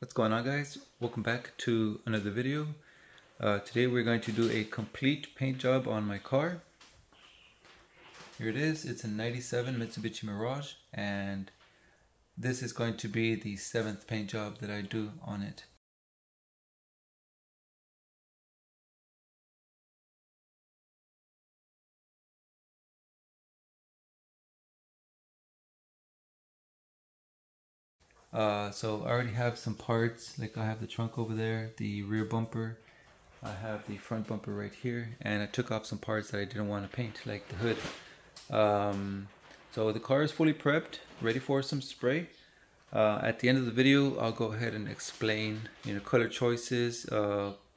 What's going on, guys? Welcome back to another video. Today we're going to do a complete paint job on my car. Here it is. It's a 97 Mitsubishi Mirage, and this is going to be the 7th paint job that I do on it. So I already have some parts, like I have the trunk over there, the rear bumper, I have the front bumper right here, and I took off some parts that I didn't want to paint, like the hood. So the car is fully prepped, ready for some spray. At the end of the video, I'll go ahead and explain, color choices,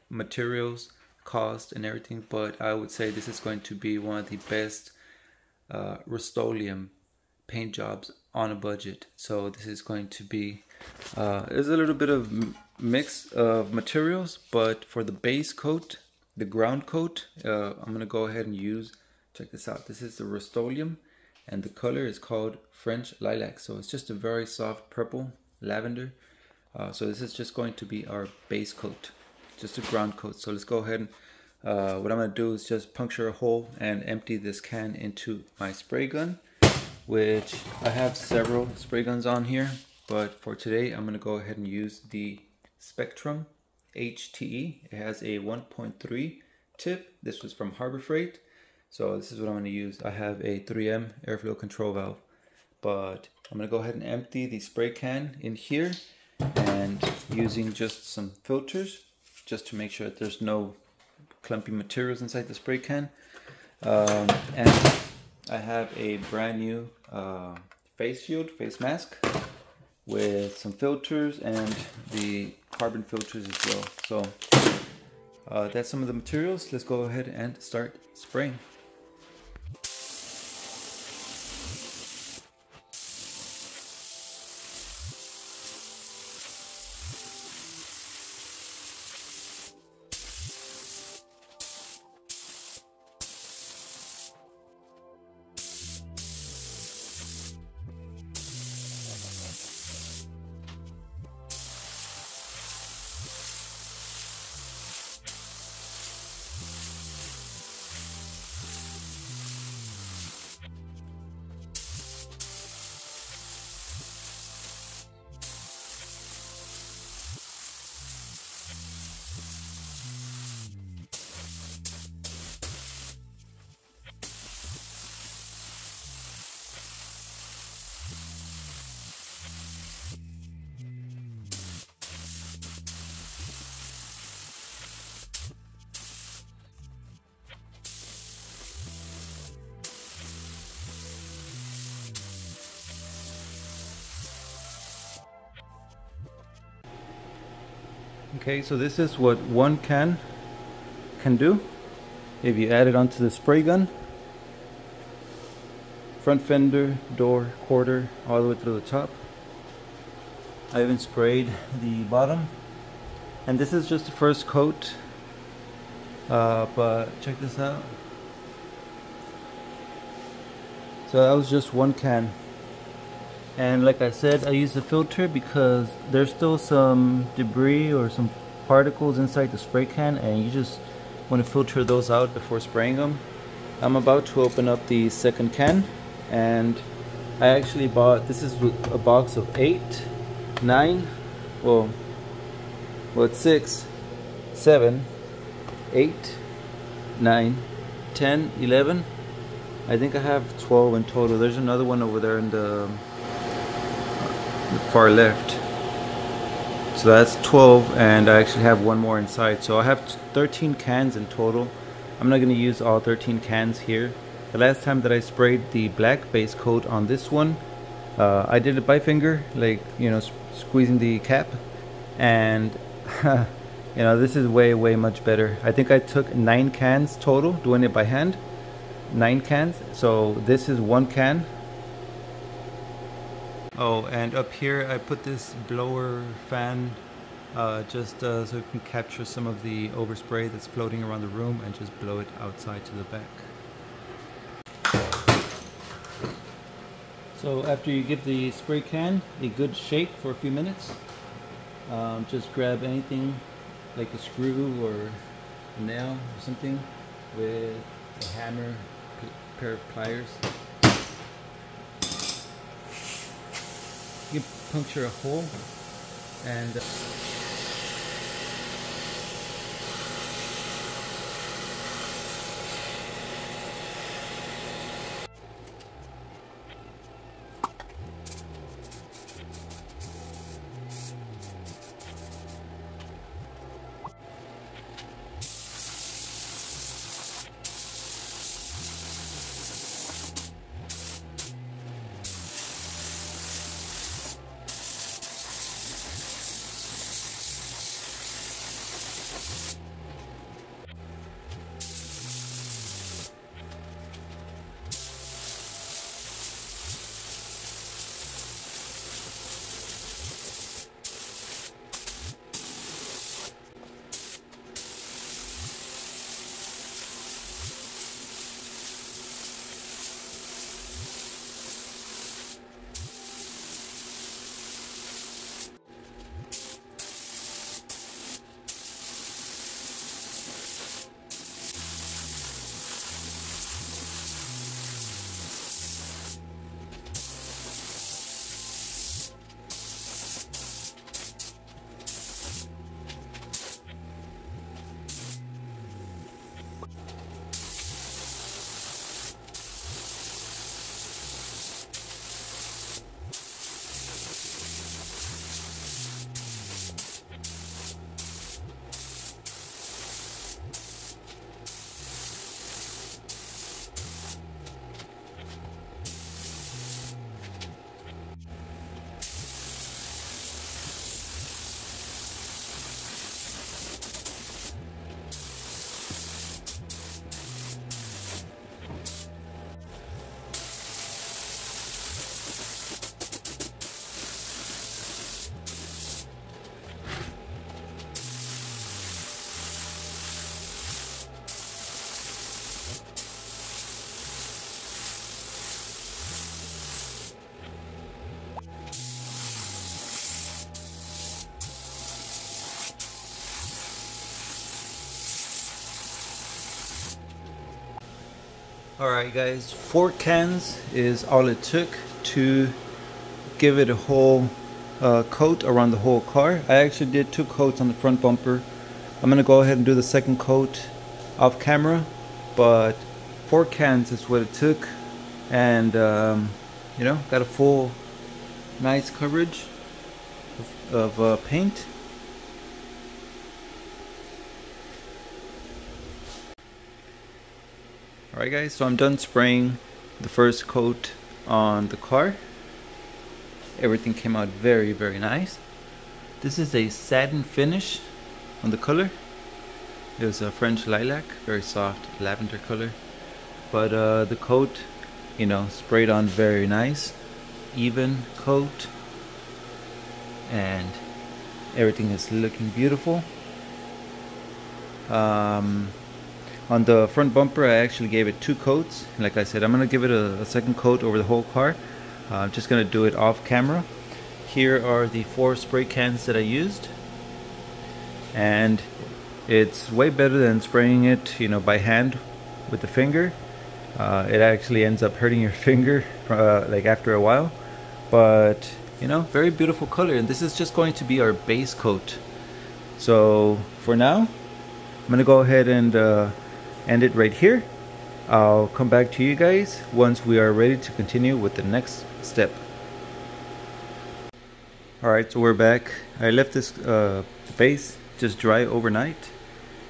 materials, cost, and everything. But I would say this is going to be one of the best RUST-OLEUM paint jobs on a budget. So this is going to be there's a little bit of mix of materials, but for the base coat, the ground coat, I'm gonna go ahead and use, check this out, this is the RUST-OLEUM, and the color is called French Lilac. So it's just a very soft purple lavender. So this is just going to be our base coat, just a ground coat. So let's go ahead and what I'm gonna do is just puncture a hole and empty this can into my spray gun, which I have several spray guns on here, but for today I'm going to go ahead and use the Spectrum HTE. It has a 1.3 tip. This was from Harbor Freight, so this is what I'm going to use. I have a 3M airflow control valve, but I'm going to go ahead and empty the spray can in here, and using just some filters just to make sure that there's no clumpy materials inside the spray can. And I have a brand new face mask with some filters and the carbon filters as well. So that's some of the materials. Let's go ahead and start spraying. Okay, so this is what one can do if you add it onto the spray gun. Front fender, door, quarter, all the way to the top. I even sprayed the bottom, and this is just the first coat, but check this out. So that was just one can. And like I said, I used a filter because there's still some debris or some particles inside the spray can, and you just want to filter those out before spraying them. I'm about to open up the second can, and I actually bought, this is a box of 8, 9, well it's 6, 7, 8, 9, 10, 11. I think I have 12 in total. There's another one over there in the far left, so that's 12, and I actually have one more inside, so I have 13 cans in total. I'm not going to use all 13 cans here. The last time that I sprayed the black base coat on this one, I did it by finger, like squeezing the cap, and this is way much better. I think I took 9 cans total doing it by hand, 9 cans, so this is 1 can. Oh, and up here I put this blower fan just so it can capture some of the overspray that's floating around the room and just blow it outside to the back. So after you give the spray can a good shake for a few minutes, Just grab anything like a screw or a nail or something with a hammer, pair of pliers. You puncture a hole and alright guys, 4 cans is all it took to give it a whole coat around the whole car. I actually did 2 coats on the front bumper. I'm gonna go ahead and do the second coat off camera, but 4 cans is what it took, and you know, got a full nice coverage of paint. Alright guys, so I'm done spraying the first coat on the car. Everything came out very nice. This is a satin finish on the color. It was a French lilac, very soft lavender color. But the coat, you know, sprayed on very nice, even coat, and everything is looking beautiful. On the front bumper, I actually gave it 2 coats. Like I said, I'm gonna give it a second coat over the whole car. I'm just gonna do it off camera. Here are the 4 spray cans that I used, and it's way better than spraying it, you know, by hand with the finger. It actually ends up hurting your finger like after a while, but you know, very beautiful color. And this is just going to be our base coat. So for now, I'm gonna go ahead and end it right here. I'll come back to you guys once we are ready to continue with the next step. Alright, so we're back. I left this base just dry overnight,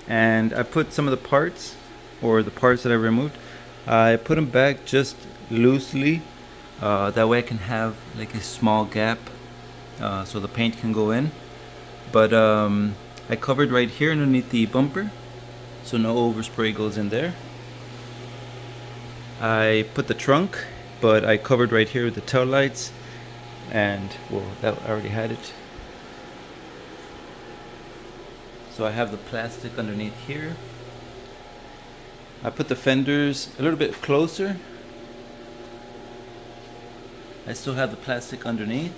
and I put some of the parts, or the parts that I removed, I put them back just loosely, that way I can have like a small gap so the paint can go in. But I covered right here underneath the bumper, so no overspray goes in there. I put the trunk, but I covered right here with the tail lights, and well, that I already had it. So I have the plastic underneath here. I put the fenders a little bit closer. I still have the plastic underneath.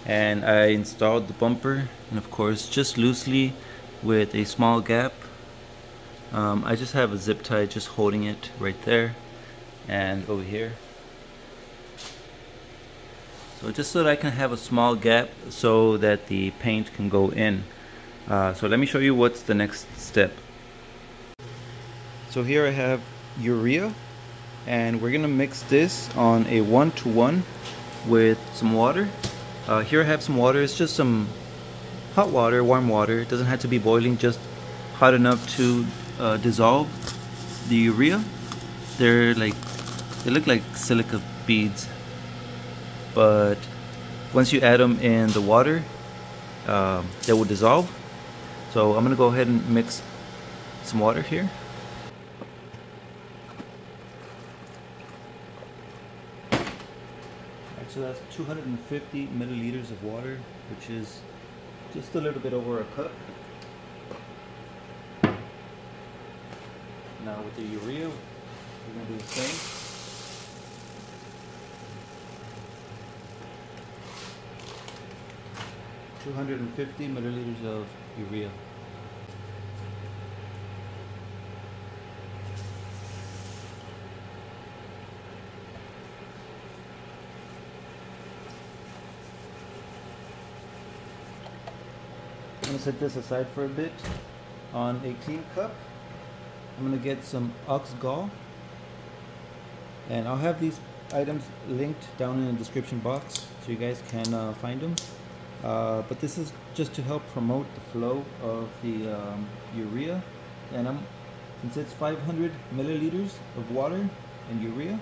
and I installed the bumper, and of course just loosely with a small gap. I just have a zip tie just holding it right there and over here. So just so that I can have a small gap so that the paint can go in. So let me show you what's the next step. So here I have urea, and we're gonna mix this on a 1-to-1 with some water. Here I have some water. It's just some hot water, warm water. It doesn't have to be boiling, just hot enough to dissolve the urea. They look like silica beads, but once you add them in the water, they will dissolve. So I'm gonna go ahead and mix some water here. So that's 250 milliliters of water, which is just a little bit over a cup. Now with the urea, we're going to do the same. $250 milliliters of urea. I'm going to set this aside for a bit. On a clean cup, I'm going to get some ox gall, and I'll have these items linked down in the description box so you guys can find them. But this is just to help promote the flow of the urea, and since it's 500 milliliters of water and urea,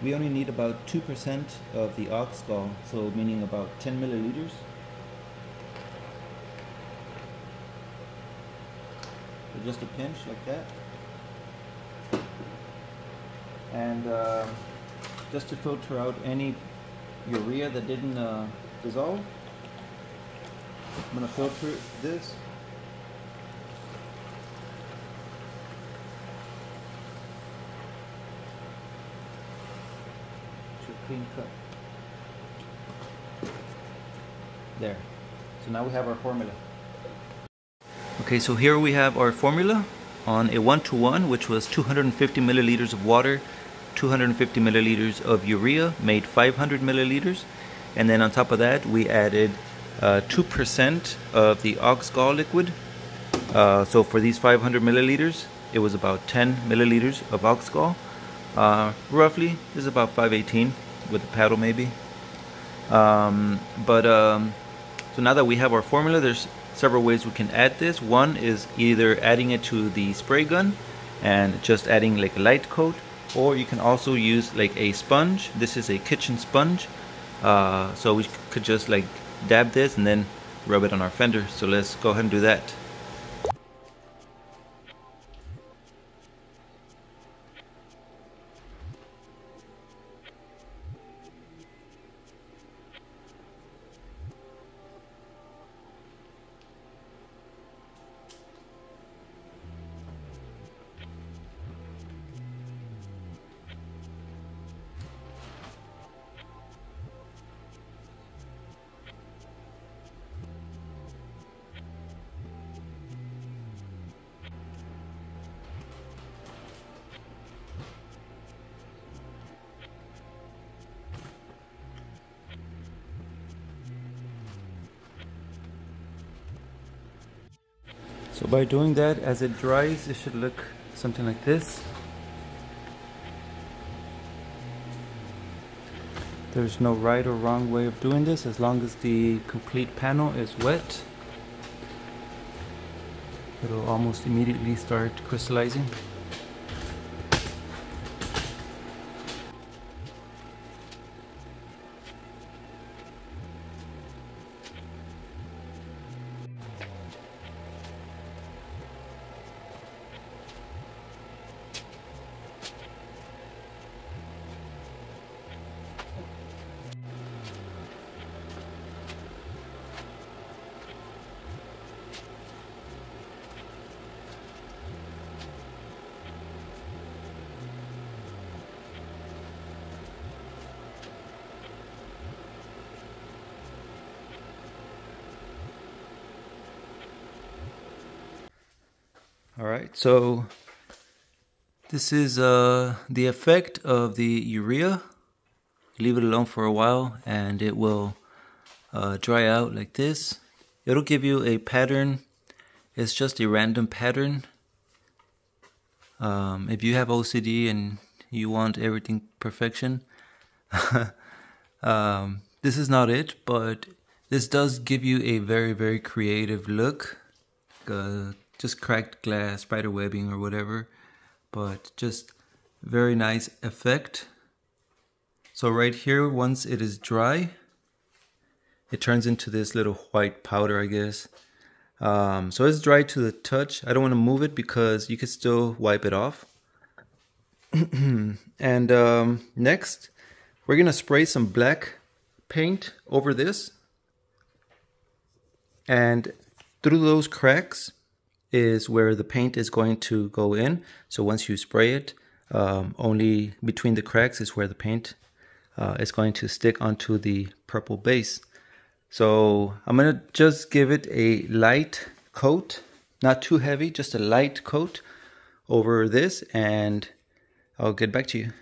we only need about 2% of the ox gall, so meaning about 10 milliliters. So just a pinch like that, and just to filter out any urea that didn't dissolve, I'm going to filter this. To a clean cup. There. So now we have our formula. Okay, so here we have our formula on a 1-to-1, which was 250 milliliters of water, 250 milliliters of urea, made 500 milliliters, and then on top of that we added 2% of the ox gall liquid. So for these 500 milliliters, it was about 10 milliliters of ox gall. Roughly, this is about 518 with a paddle maybe. So now that we have our formula, there's several ways we can add this. One is either adding it to the spray gun and just adding like a light coat, or you can also use like a sponge. This is a kitchen sponge, so we could just like dab this and then rub it on our fender. So let's go ahead and do that. So by doing that, as it dries, it should look something like this. There's no right or wrong way of doing this as long as the complete panel is wet. It'll almost immediately start crystallizing. Alright, so this is the effect of the urea. Leave it alone for a while and it will dry out like this. It'll give you a pattern. It's just a random pattern. If you have OCD and you want everything perfection, this is not it, but this does give you a very, very creative look. Just cracked glass, spider webbing or whatever, but just very nice effect. So right here, once it is dry, it turns into this little white powder, I guess. So it's dry to the touch. I don't want to move it because you can still wipe it off. And next, we're gonna spray some black paint over this, and through those cracks is where the paint is going to go in. So once you spray it, only between the cracks is where the paint is going to stick onto the purple base. So I'm gonna just give it a light coat, not too heavy, just a light coat over this, and I'll get back to you.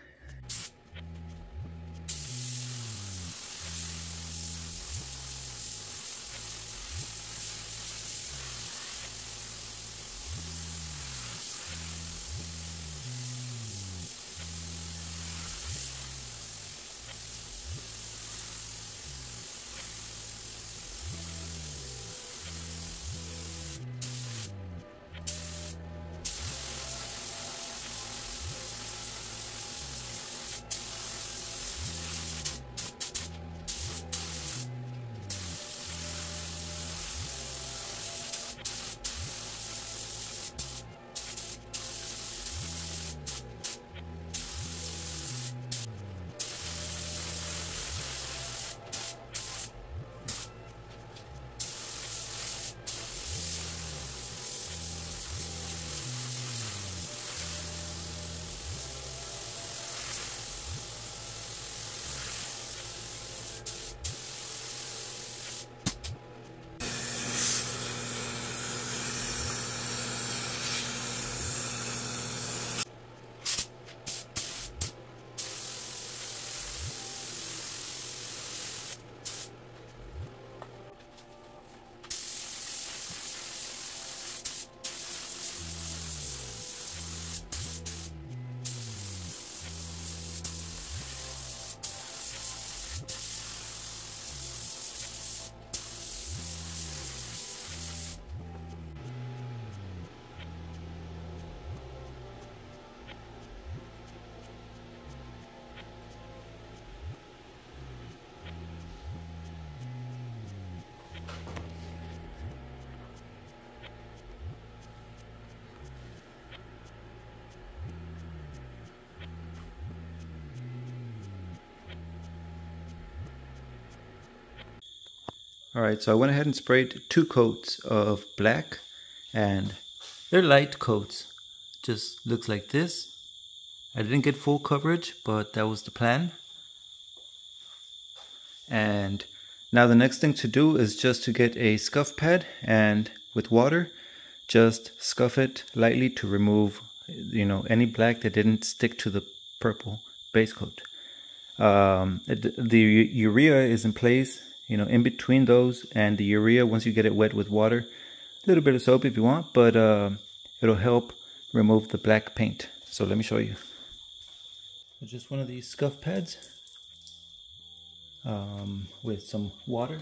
Alright, so I went ahead and sprayed 2 coats of black, and they're light coats. Just looks like this. I didn't get full coverage, but that was the plan. And now the next thing to do is just to get a scuff pad, and with water, just scuff it lightly to remove, any black that didn't stick to the purple base coat. The urea is in place, in between those and the urea. Once you get it wet with water, a little bit of soap if you want, but it'll help remove the black paint. So let me show you. Just one of these scuff pads with some water.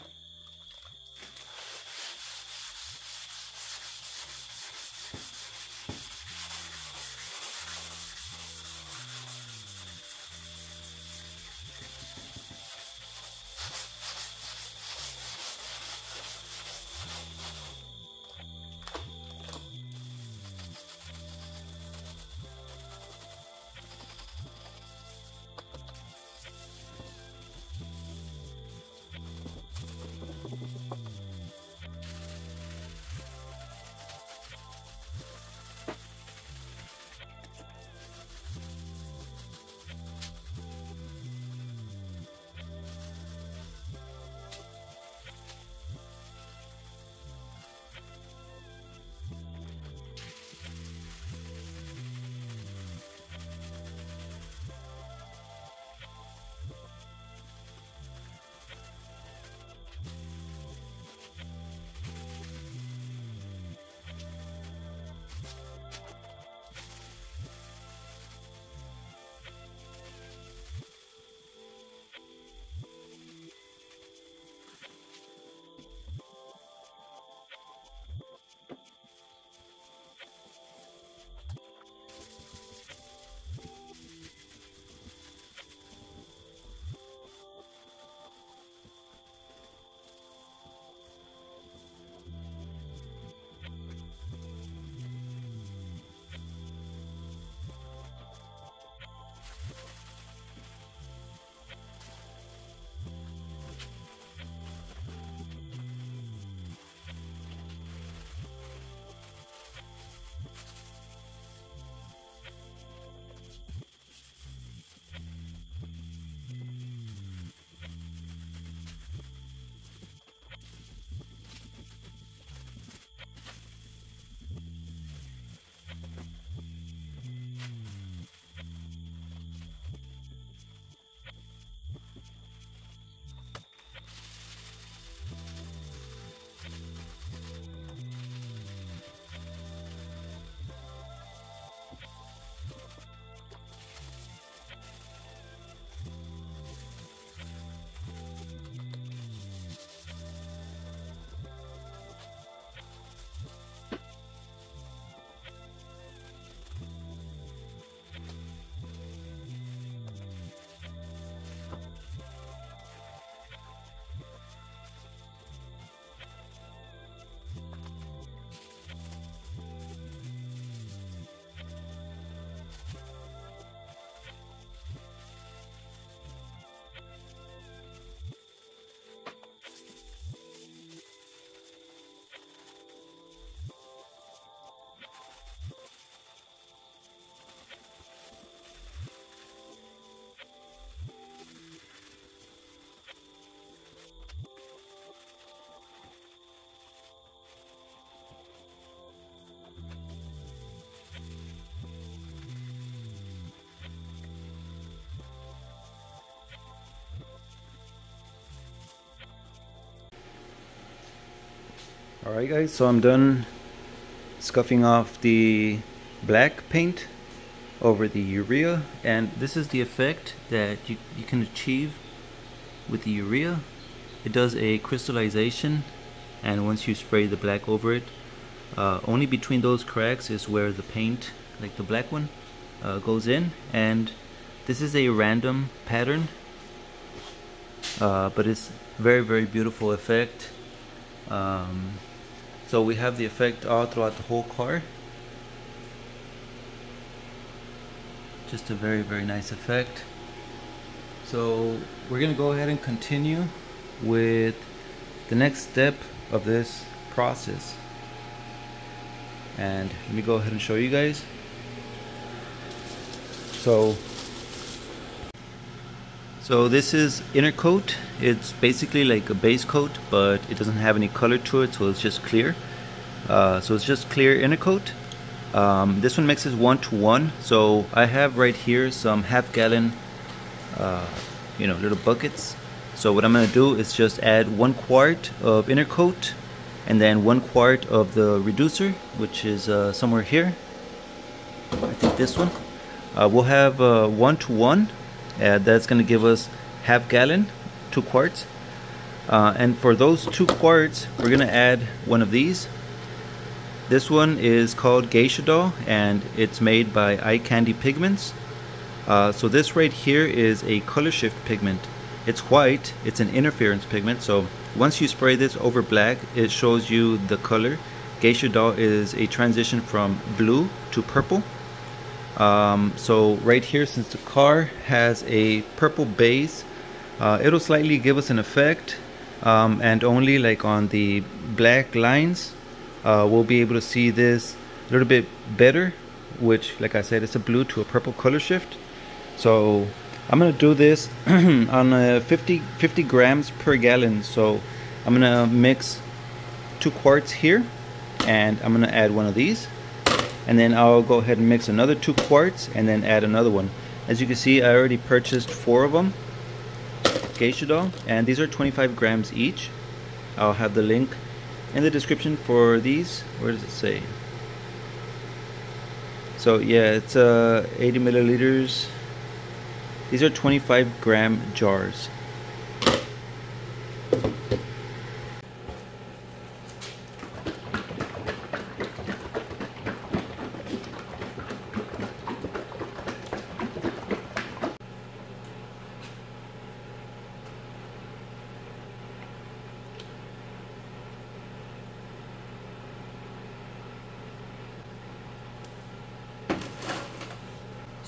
Alright guys, so I'm done scuffing off the black paint over the urea, and this is the effect that you can achieve with the urea. It does a crystallization, and once you spray the black over it, only between those cracks is where the paint, like the black one, goes in. And this is a random pattern, but it's very beautiful effect. So we have the effect all throughout the whole car. Just a very nice effect. So we're gonna go ahead and continue with the next step of this process, and let me go ahead and show you guys. So this is INTERCOAT. It's basically like a base coat, but it doesn't have any color to it, so it's just clear. So it's just clear INTERCOAT. This one mixes 1:1. So I have right here some half-gallon, little buckets. So what I'm gonna do is just add 1 quart of INTERCOAT, and then 1 quart of the reducer, which is somewhere here. I think this one. We'll have 1:1. That's going to give us half-gallon, 2 quarts. And for those 2 quarts, we're going to add one of these. This one is called GEISHA, and it's made by Eye Candy Pigments. So this right here is a Colorshift pigment. It's white, it's an interference pigment, so once you spray this over black, it shows you the color. GEISHA is a transition from blue to purple. So right here, since the car has a purple base, it'll slightly give us an effect, and only like on the black lines we'll be able to see this a little bit better, which, like I said, it's a blue to a purple color shift. So I'm gonna do this on 50 grams per gallon. So I'm gonna mix 2 quarts here, and I'm gonna add one of these. And then I'll go ahead and mix another 2 quarts and then add another one. As you can see, I already purchased 4 of them, GEISHA, and these are 25 grams each. I'll have the link in the description for these. Where does it say? So yeah, it's 80 milliliters. These are 25 gram jars.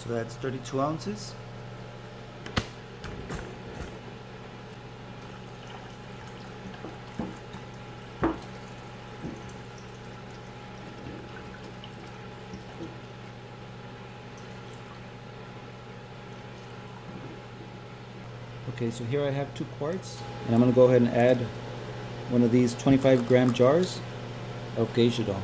So that's 32 ounces. Okay, so here I have 2 quarts, and I'm going to go ahead and add one of these 25 gram jars of GEISHA.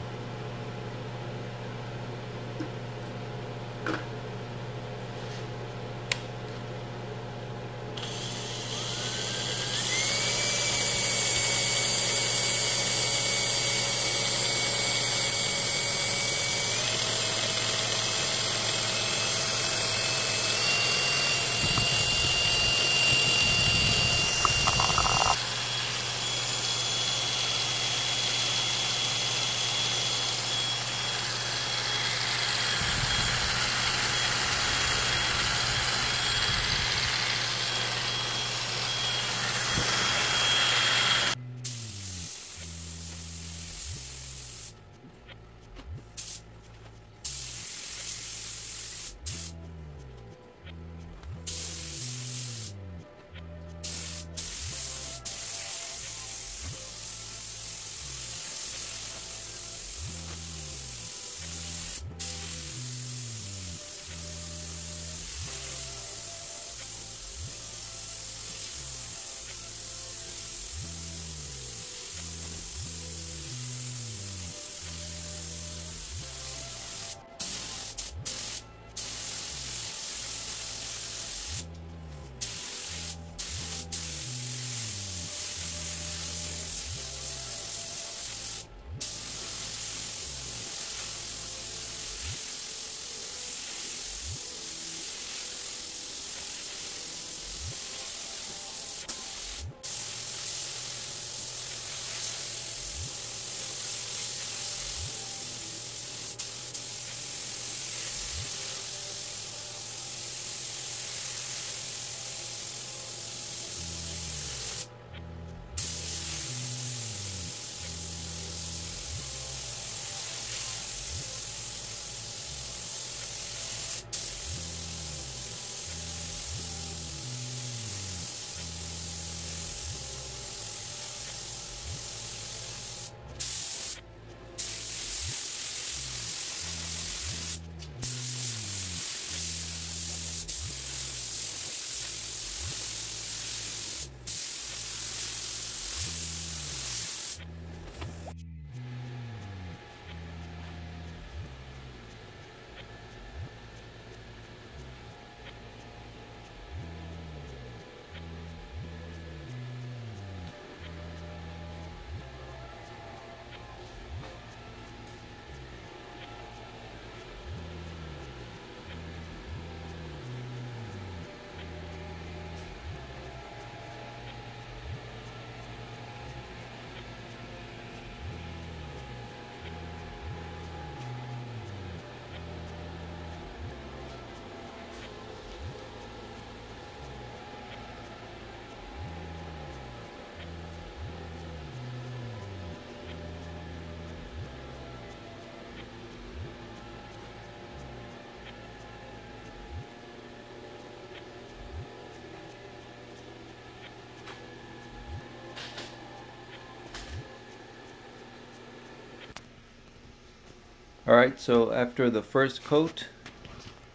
Alright, so after the first coat,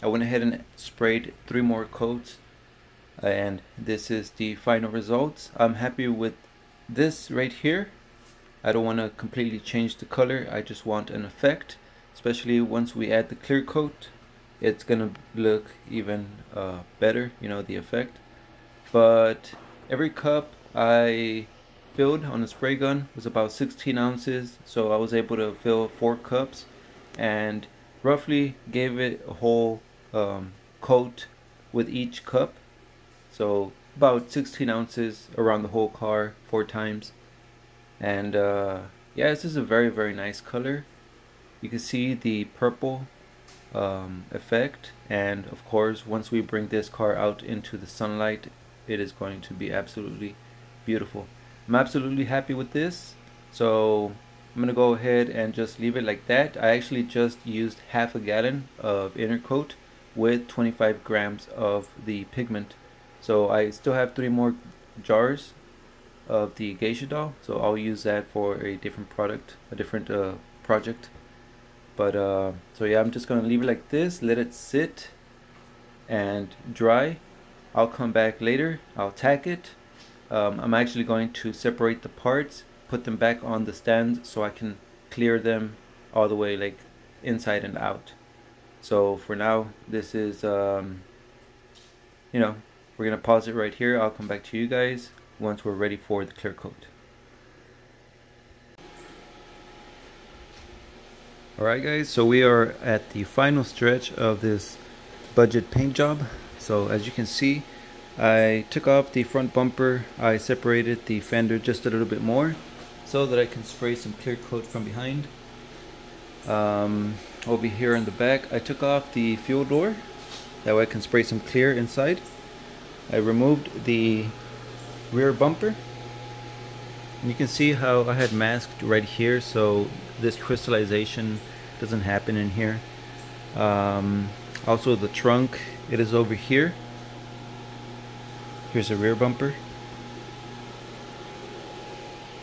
I went ahead and sprayed 3 more coats, and this is the final results. I'm happy with this right here. I don't want to completely change the color, I just want an effect, especially once we add the clear coat. It's gonna look even better, you know, the effect. But every cup I filled on the spray gun was about 16 ounces, so I was able to fill 4 cups and roughly gave it a whole coat with each cup, so about 16 ounces around the whole car 4 times. And yeah, this is a very nice color. You can see the purple effect, and of course once we bring this car out into the sunlight, it is going to be absolutely beautiful. I'm absolutely happy with this, so I'm gonna go ahead and just leave it like that. I actually just used half a gallon of INTERCOAT with 25 grams of the pigment, so I still have 3 more jars of the GEISHA doll, so I'll use that for a different product, a different project. But so yeah, I'm just gonna leave it like this, let it sit and dry. I'll come back later, I'll tack it. I'm actually going to separate the parts, put them back on the stand so I can clear them all the way, like inside and out. So for now, this is you know, we're gonna pause it right here. I'll come back to you guys once we're ready for the clear coat. Alright guys, so we are at the final stretch of this budget paint job. So as you can see, I took off the front bumper, I separated the fender just a little bit more so that I can spray some clear coat from behind. Over here in the back, I took off the fuel door, that way I can spray some clear inside. I removed the rear bumper, and you can see how I had masked right here so this crystallization doesn't happen in here. Also the trunk, it is over here. Here's a rear bumper,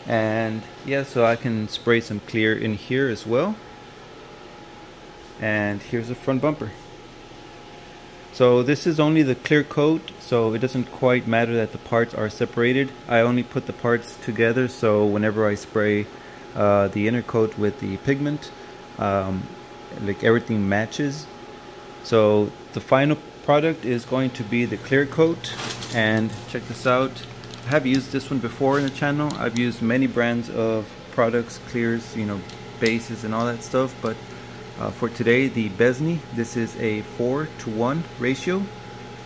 and yeah, so I can spray some clear in here as well. And here's the front bumper. So this is only the clear coat, so it doesn't quite matter that the parts are separated. I only put the parts together, so whenever I spray the INTERCOAT with the pigment, like everything matches. So the final product is going to be the clear coat, and check this out. I have used this one before in the channel. I've used many brands of products, clears, you know, bases and all that stuff, but for today, the BESNEY, this is a 4:1 ratio.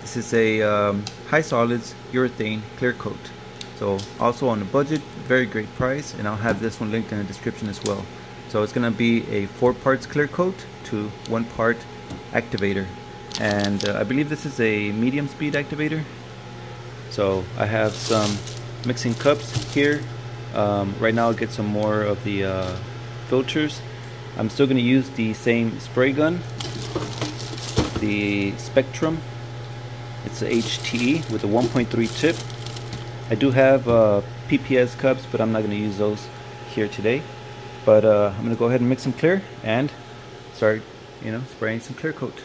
This is a high solids urethane clear coat, so also on a budget, very great price, and I'll have this one linked in the description as well. So it's gonna be a 4 parts clear coat to 1 part activator, and I believe this is a medium speed activator. So I have some mixing cups here. Right now I'll get some more of the filters. I'm still going to use the same spray gun, the Spectrum. It's a HTE with a 1.3 tip. I do have PPS cups, but I'm not going to use those here today. But I'm going to go ahead and mix some clear and start, you know, spraying some clear coat.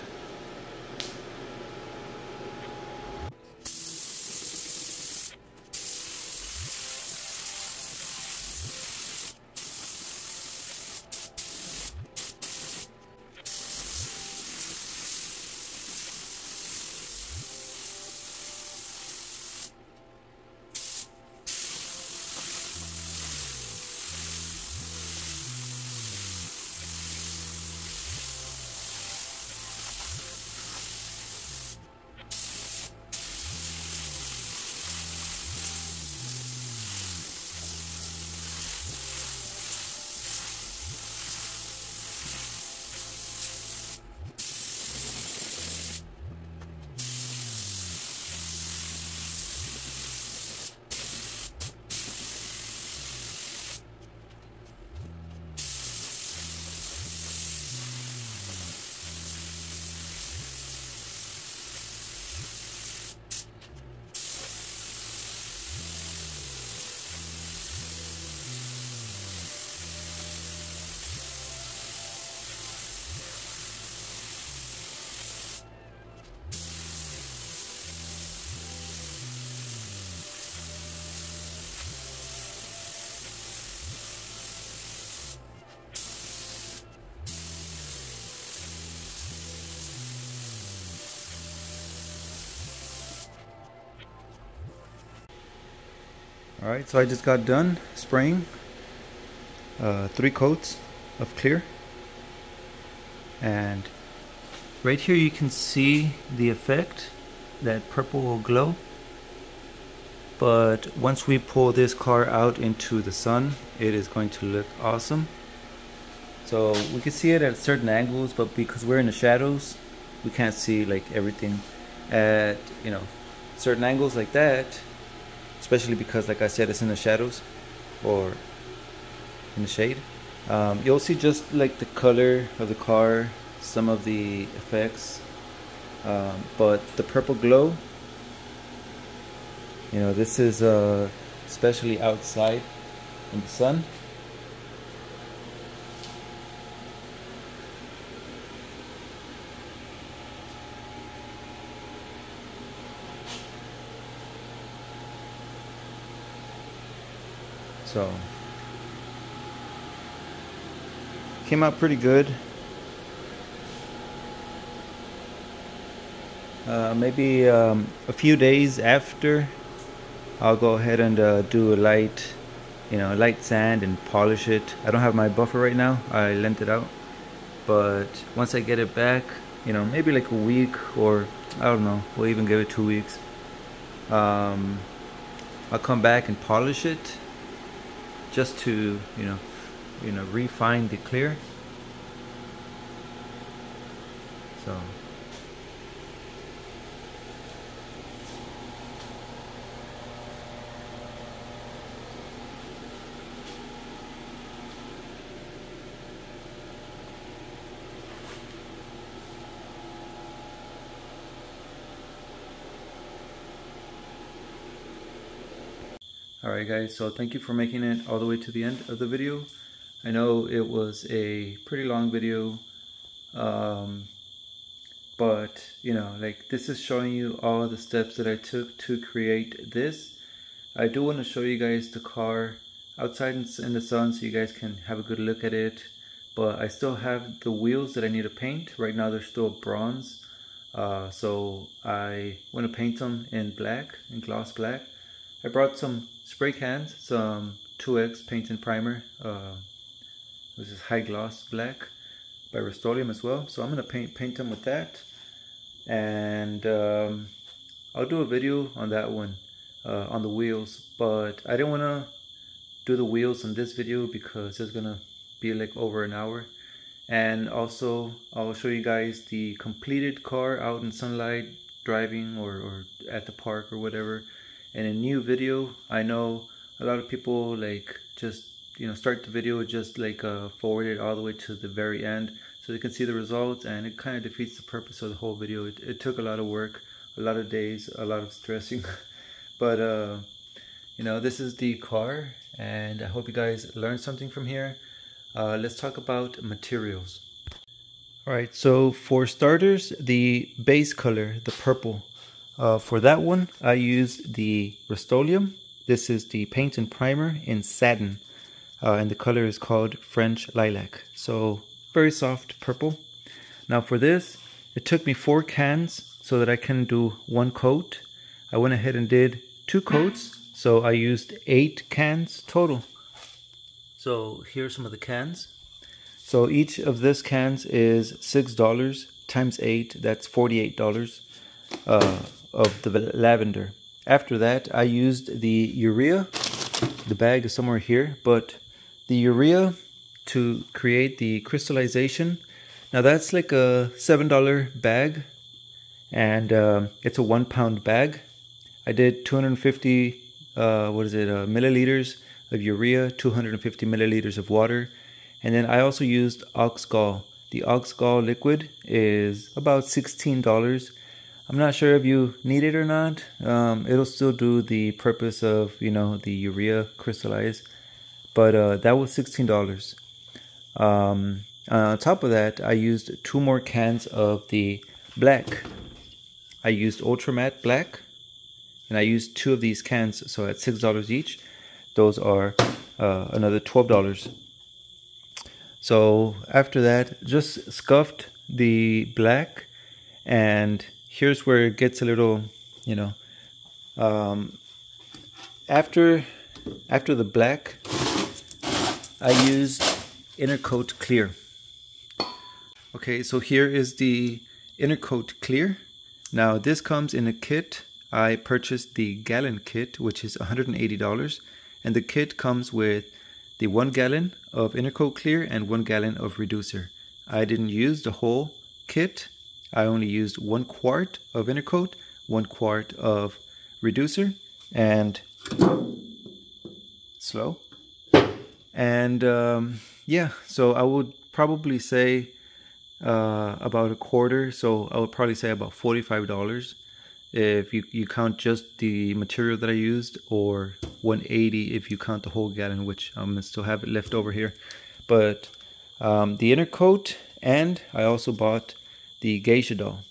Alright, so I just got done spraying 3 coats of clear, and right here you can see the effect that purple will glow. But once we pull this car out into the sun, it is going to look awesome. So we can see it at certain angles, but because we're in the shadows, we can't see like everything at, you know, certain angles like that, especially because, like I said, it's in the shadows or in the shade. You'll see just like the color of the car, some of the effects, but the purple glow, you know, this is especially outside in the sun. So came out pretty good. Maybe a few days after, I'll go ahead and do a light, light sand and polish it. I don't have my buffer right now. I lent it out, but once I get it back, maybe like a week, or I don't know, we'll even give it 2 weeks. I'll come back and polish it just to refine the clear. So alright guys, so thank you for making it all the way to the end of the video. I know it was a pretty long video, but this is showing you all the steps that I took to create this. I do want to show you guys the car outside in the sun so you guys can have a good look at it, but I still have the wheels that I need to paint. Right now they're still bronze, so I want to paint them in black, in gloss black. I brought some spray cans, some 2X paint and primer. This is high gloss black by RUST-OLEUM as well. So I'm gonna paint them with that, and I'll do a video on that one, on the wheels. But I didn't want to do the wheels in this video because it's gonna be like over an hour. And also I'll show you guys the completed car out in sunlight, driving or at the park or whatever. In a new video, I know a lot of people just start the video, just forward it all the way to the very end so they can see the results, and it kind of defeats the purpose of the whole video. It took a lot of work, a lot of days, a lot of stressing, but this is the car, and I hope you guys learned something from here. Let's talk about materials. Alright, so for starters, the base color, the purple. For that one, I used the RUST-OLEUM. This is the paint and primer in satin, and the color is called French Lilac. So very soft purple. Now for this, it took me 4 cans so that I can do 1 coat. I went ahead and did 2 coats, so I used 8 cans total. So here's some of the cans. So each of this cans is $6 times 8, that's $48. Of the lavender. After that, I used the urea. The bag is somewhere here, but the urea to create the crystallization. Now that's like a $7 bag, and it's a 1 pound bag. I did 250 milliliters of urea, 250 milliliters of water, and then I also used Ox-Gall. The Ox-Gall liquid is about $16. I'm not sure if you need it or not. It'll still do the purpose of, the urea crystallize. But that was $16. On top of that, I used 2 more cans of the black. I used Ultra Matte Black, and I used 2 of these cans, so at $6 each. Those are another $12. So after that, just scuffed the black, and here's where it gets a little, after after the black, I used INTERCOAT Clear. Okay, so here is the INTERCOAT Clear. Now this comes in a kit. I purchased the gallon kit, which is $180, and the kit comes with the 1 gallon of INTERCOAT Clear and 1 gallon of reducer. I didn't use the whole kit. I only used 1 quart of INTERCOAT, 1 quart of reducer, and slow. And yeah, so I would probably say about a quarter. So I would probably say about $45 if you count just the material that I used, or $180 if you count the whole gallon, which I'm gonna still have it left over here. But the INTERCOAT, and I also bought the GEISHA doll.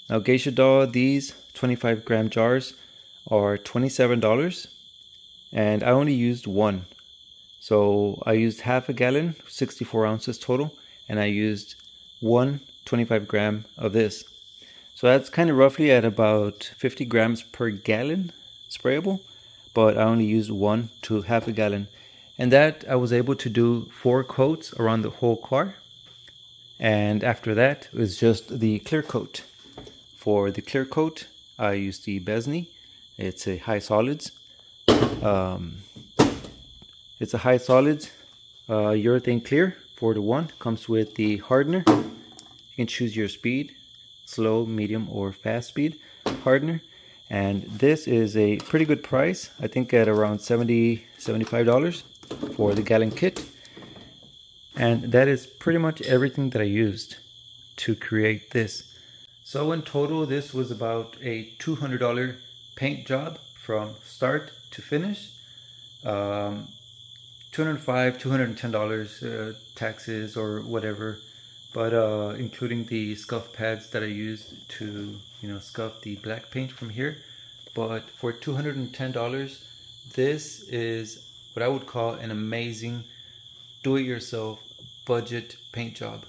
Now GEISHA doll, these 25 gram jars are $27, and I only used 1. So I used half a gallon, 64 ounces total, and I used 1 25 gram of this. So that's kind of roughly at about 50 grams per gallon sprayable, but I only used 1 to half a gallon. And that I was able to do 4 coats around the whole car. And after that it was just the clear coat. For the clear coat, I used the BESNEY. It's a high solids. It's a high solids urethane clear 4:1. Comes with the hardener. You can choose your speed, slow, medium, or fast speed hardener. And this is a pretty good price. I think at around $75 for the gallon kit. And that is pretty much everything that I used to create this. So in total, this was about a $200 paint job from start to finish. $205, $210 taxes or whatever, but including the scuff pads that I used to, scuff the black paint from here. But for $210, this is what I would call an amazing do-it-yourself budget paint job.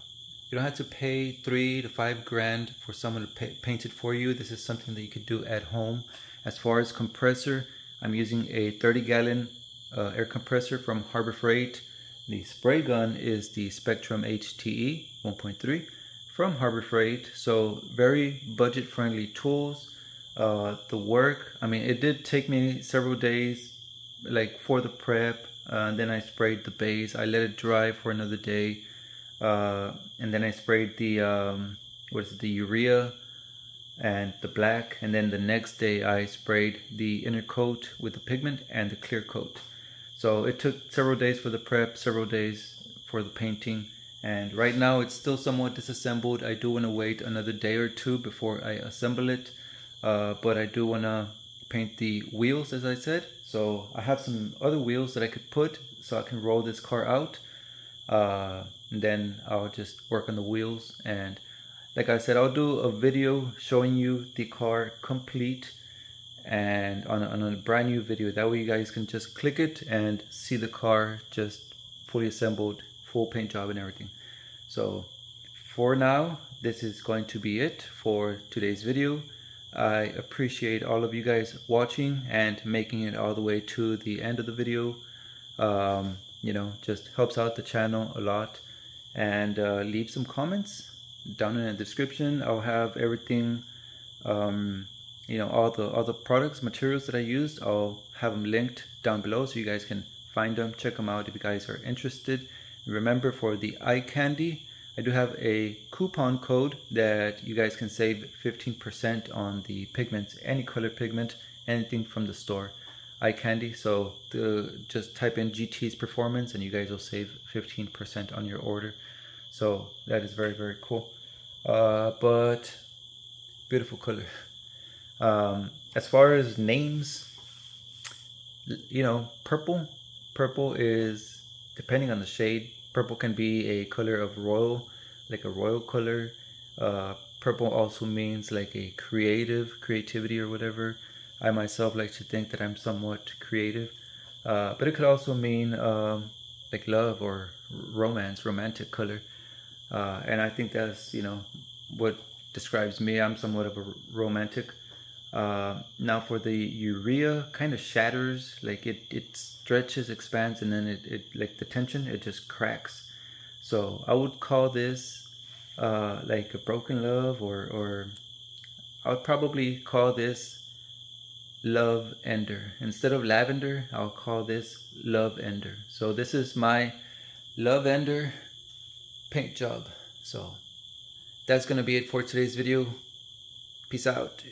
You don't have to pay $3 to $5 grand for someone to paint it for you. This is something that you could do at home. As far as compressor, I'm using a 30-gallon air compressor from Harbor Freight. The spray gun is the Spectrum HTE 1.3 from Harbor Freight. So very budget-friendly tools. The work, I mean, it did take me several days, like for the prep. Then I sprayed the base. I let it dry for another day, and then I sprayed the the urea and the black, and then the next day I sprayed the INTERCOAT with the pigment and the clear coat. So it took several days for the prep, several days for the painting, and right now it's still somewhat disassembled. I do want to wait another day or two before I assemble it, but I do want to paint the wheels, as I said. So I have some other wheels that I could put so I can roll this car out, and then I'll just work on the wheels. And like I said, I'll do a video showing you the car complete and on a brand new video. That way you guys can just click it and see the car just fully assembled, full paint job and everything. So for now, this is going to be it for today's video. I appreciate all of you guys watching and making it all the way to the end of the video. Just helps out the channel a lot. And leave some comments down in the description. I'll have everything, all the products, materials that I used. I'll have them linked down below so you guys can find them, check them out if you guys are interested. Remember, for the eye candy, I do have a coupon code that you guys can save 15% on the pigments, any color pigment, anything from the store, eye candy. So just type in GT's Performance and you guys will save 15% on your order. So that is very, very cool. But beautiful color. As far as names, purple is, depending on the shade, purple can be a color of royal, like a royal color. Purple also means like a creativity or whatever. I myself like to think that I'm somewhat creative, but it could also mean like love or romance, romantic color. And I think that's what describes me. I'm somewhat of a romantic. Now for the urea, kind of shatters, like it stretches, expands, and then it like the tension, it just cracks. So I would call this like a broken love, or I would probably call this love ender. Instead of lavender, I'll call this love ender. So this is my love ender paint job. So that's gonna be it for today's video. Peace out.